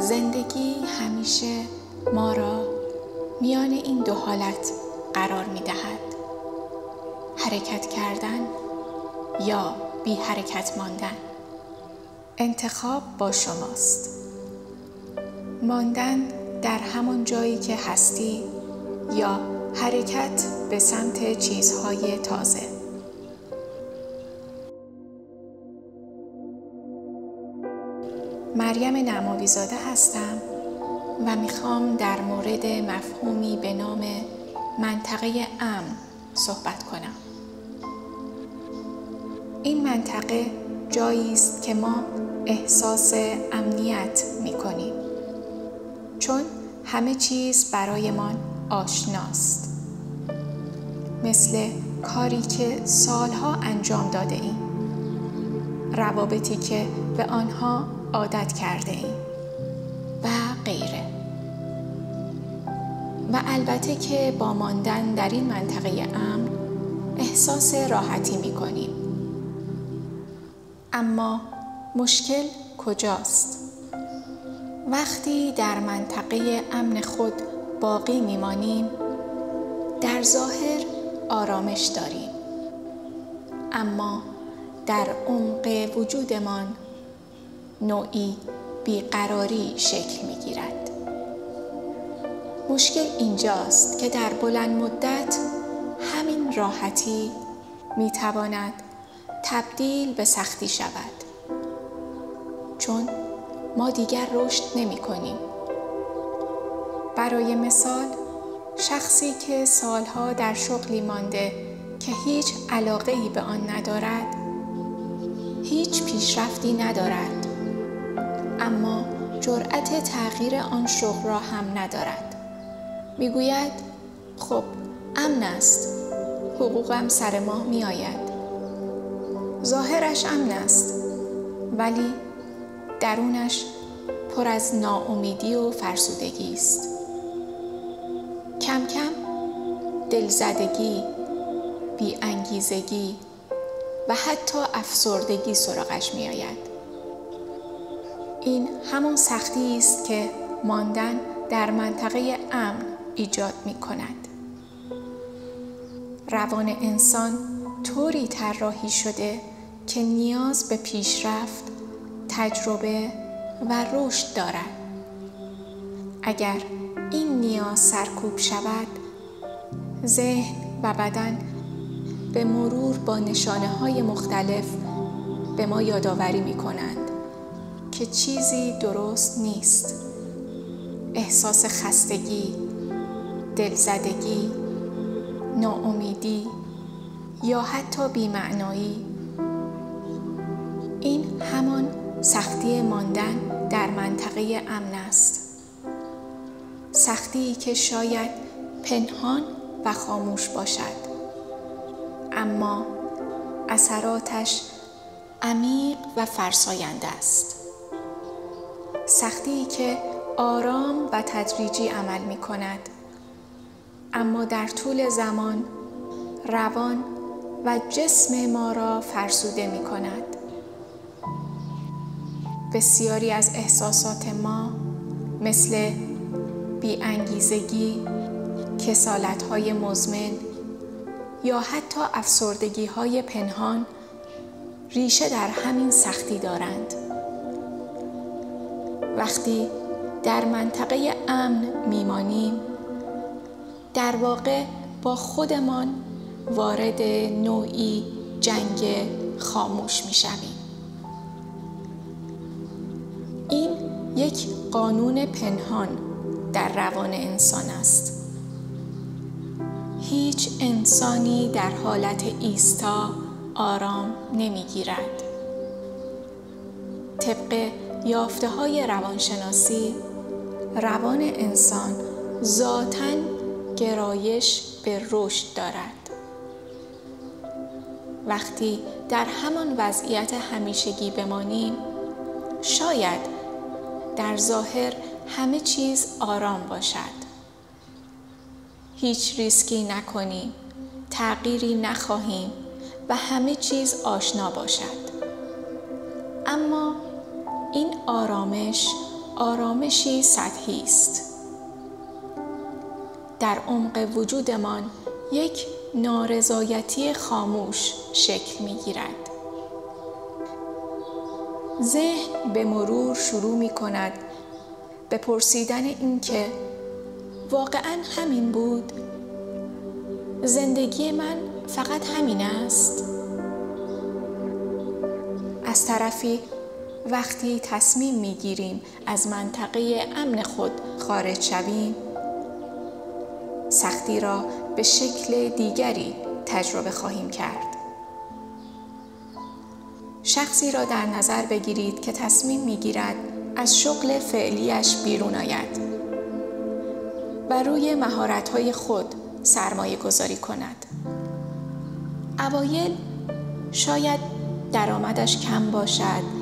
زندگی همیشه ما را میان این دو حالت قرار می دهد: حرکت کردن یا بی حرکت ماندن. انتخاب با شماست. ماندن در همان جایی که هستی یا حرکت به سمت چیزهای تازه. مریم نماوی‌زاده هستم و میخوام در مورد مفهومی به نام منطقه امن صحبت کنم. این منطقه جایی است که ما احساس امنیت میکنیم، چون همه چیز برایمان آشناست، مثل کاری که سالها انجام داده ایم، روابطی که به آنها عادت کرده ایم و غیره. و البته که با ماندن در این منطقه امن احساس راحتی می کنیم. اما مشکل کجاست؟ وقتی در منطقه امن خود باقی می مانیم، در ظاهر آرامش داریم، اما در عمق وجودمان نوعی بیقراری شکل می گیرد. مشکل اینجاست که در بلند مدت همین راحتی می تواند تبدیل به سختی شود، چون ما دیگر رشد نمی کنیم. برای مثال، شخصی که سالها در شغلی مانده که هیچ علاقه‌ای به آن ندارد، هیچ پیشرفتی ندارد، اما جرأت تغییر آن شغل را هم ندارد. میگوید خب امن است، حقوقم سر ماه می آید. ظاهرش امن است، ولی درونش پر از ناامیدی و فرسودگی است. کم کم دلزدگی، بی‌انگیزگی و حتی افسردگی سراغش می آید. این همان سختی است که ماندن در منطقه امن ایجاد می کند. روان انسان طوری طراحی شده که نیاز به پیشرفت، تجربه و رشد دارد. اگر این نیاز سرکوب شود، ذهن و بدن به مرور با نشانه‌های مختلف به ما یادآوری می‌کنند که چیزی درست نیست. احساس خستگی، دلزدگی، ناامیدی یا حتی بی‌معنایی. این همان سختی ماندن در منطقه امن است. سختی که شاید پنهان و خاموش باشد، اما اثراتش عمیق و فرساینده است. سختی که آرام و تدریجی عمل می کند، اما در طول زمان روان و جسم ما را فرسوده می کند. بسیاری از احساسات ما مثل بی‌انگیزگی، کسالت‌های مزمن یا حتی افسردگی‌های پنهان ریشه در همین سختی دارند. وقتی در منطقه امن میمانیم، در واقع با خودمان وارد نوعی جنگ خاموش میشویم. این یک قانون پنهان در روان انسان است. هیچ انسانی در حالت ایستا آرام نمیگیرد. طبق یافته‌های روانشناسی، روان انسان ذاتاً گرایش به رشد دارد. وقتی در همان وضعیت همیشگی بمانیم، شاید در ظاهر همه چیز آرام باشد. هیچ ریسکی نکنیم، تغییری نخواهیم و همه چیز آشنا باشد. اما این آرامش آرامشی سطحی است. در عمق وجودمان یک نارضایتی خاموش شکل می‌گیرد. ذهن به مرور شروع می‌کند به پرسیدن اینکه واقعاً همین بود؟ زندگی من فقط همین است؟ از طرفی وقتی تصمیم می‌گیریم از منطقه امن خود خارج شویم، سختی را به شکل دیگری تجربه خواهیم کرد. شخصی را در نظر بگیرید که تصمیم می‌گیرد از شغل فعلیش بیرون آید و روی مهارت‌های خود سرمایه گذاری کند. اوایل شاید درآمدش کم باشد،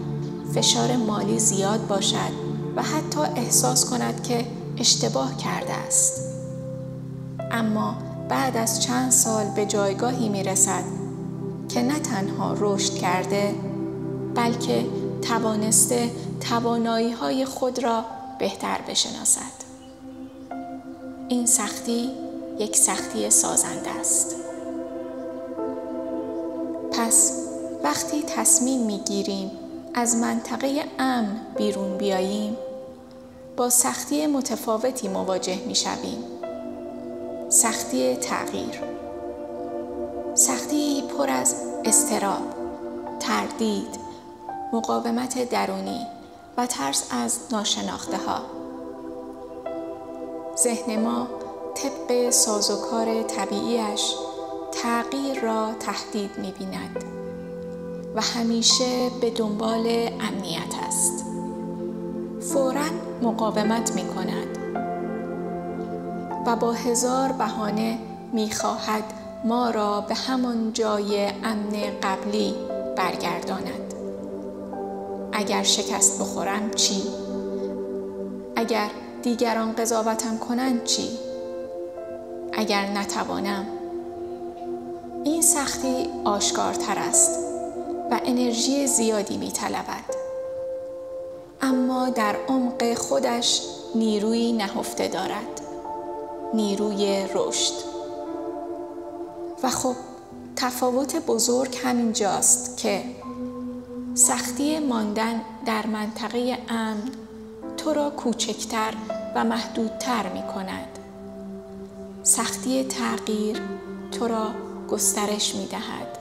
فشار مالی زیاد باشد و حتی احساس کند که اشتباه کرده است. اما بعد از چند سال به جایگاهی می‌رسد که نه تنها رشد کرده، بلکه توانسته توانایی‌های خود را بهتر بشناسد. این سختی یک سختی سازنده است. پس وقتی تصمیم می‌گیریم از منطقه امن بیرون بیاییم، با سختی متفاوتی مواجه می‌شویم. سختی تغییر، سختی پر از اضطراب، تردید، مقاومت درونی و ترس از ناشناخته‌ها. ذهن ما طبق سازوکار طبیعیش تغییر را تهدید می‌بیند و همیشه به دنبال امنیت است. فوراً مقاومت می‌کند و با هزار بهانه می‌خواهد ما را به همان جای امن قبلی برگرداند. اگر شکست بخورم چی؟ اگر دیگران قضاوتم کنند چی؟ اگر نتوانم؟ این سختی آشکارتر است و انرژی زیادی می‌طلبد، اما در عمق خودش نیروی نهفته دارد، نیروی رشد. و خب تفاوت بزرگ همین جاست که سختی ماندن در منطقه امن تو را کوچکتر و محدودتر می کند. سختی تغییر تو را گسترش می دهد.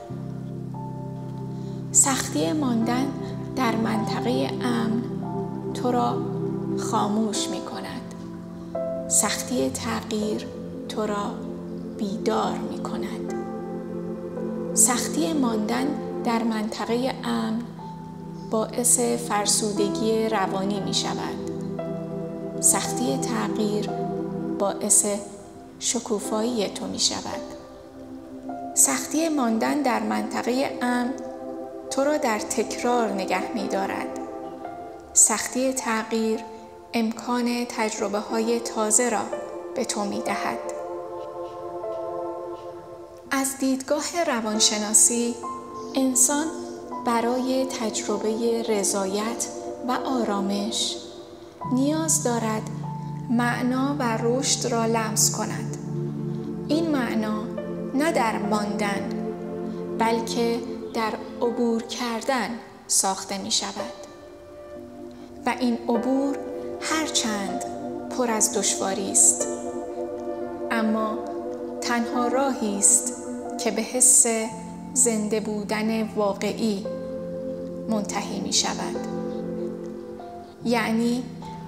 سختی ماندن در منطقه امن تو را خاموش می کند. سختی تغییر تو را بیدار می کند. سختی ماندن در منطقه امن باعث فرسودگی روانی می شود. سختی تغییر باعث شکوفایی تو می شود. سختی ماندن در منطقه امن تو را در تکرار نگه می دارد. سختی تغییر امکان تجربه های تازه را به تو می دهد. از دیدگاه روانشناسی، انسان برای تجربه رضایت و آرامش نیاز دارد معنا و رشد را لمس کند. این معنا نه در ماندن، بلکه در عبور کردن ساخته می شود. و این عبور هرچند پر از دشواری است، اما تنها راهی است که به حس زنده بودن واقعی منتهی می شود. یعنی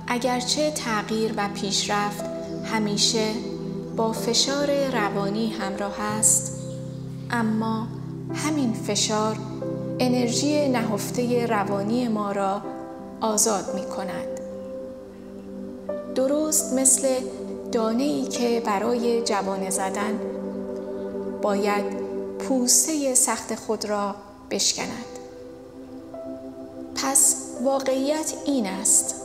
اگرچه تغییر و پیشرفت همیشه با فشار روانی همراه است، اما همین فشار انرژی نهفته روانی ما را آزاد می کند. درست مثل دانه‌ای که برای جوانه زدن باید پوسته سخت خود را بشکند. پس واقعیت این است: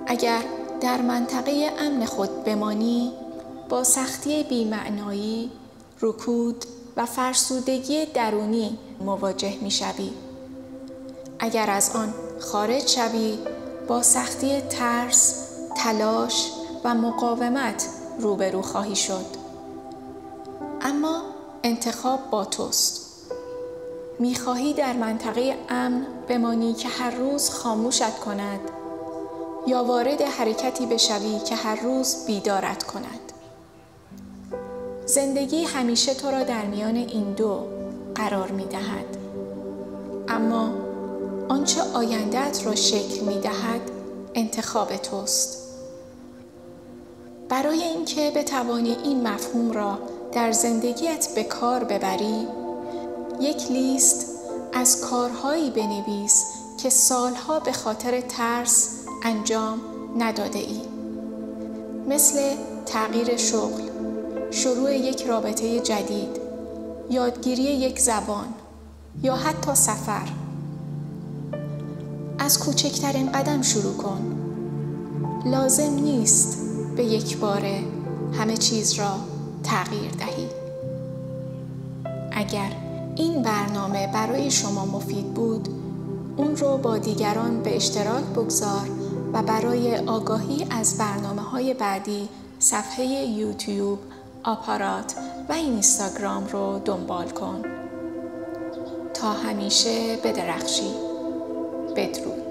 اگر در منطقه امن خود بمانی، با سختی بی‌معنایی، رکود و فرسودگی درونی مواجه می‌شوی. اگر از آن خارج شوی، با سختی ترس، تلاش و مقاومت روبرو خواهی شد. اما انتخاب با توست. می‌خواهی در منطقه امن بمانی که هر روز خاموشت کند یا وارد حرکتی بشوی که هر روز بیدارت کند. زندگی همیشه تو را در میان این دو قرار می‌دهد. اما آنچه آینده‌ات را شکل می‌دهد انتخاب توست. برای اینکه بتوانی این مفهوم را در زندگیت به کار ببری، یک لیست از کارهایی بنویس که سالها به خاطر ترس انجام نداده ای. مثل تغییر شغل، شروع یک رابطه جدید، یادگیری یک زبان یا حتی سفر. از کوچکترین قدم شروع کن. لازم نیست به یک باره همه چیز را تغییر دهی. اگر این برنامه برای شما مفید بود، اون رو با دیگران به اشتراک بگذار و برای آگاهی از برنامه‌های بعدی صفحه یوتیوب، آپارات و اینستاگرام رو دنبال کن. تا همیشه بدرخشی. بدرود.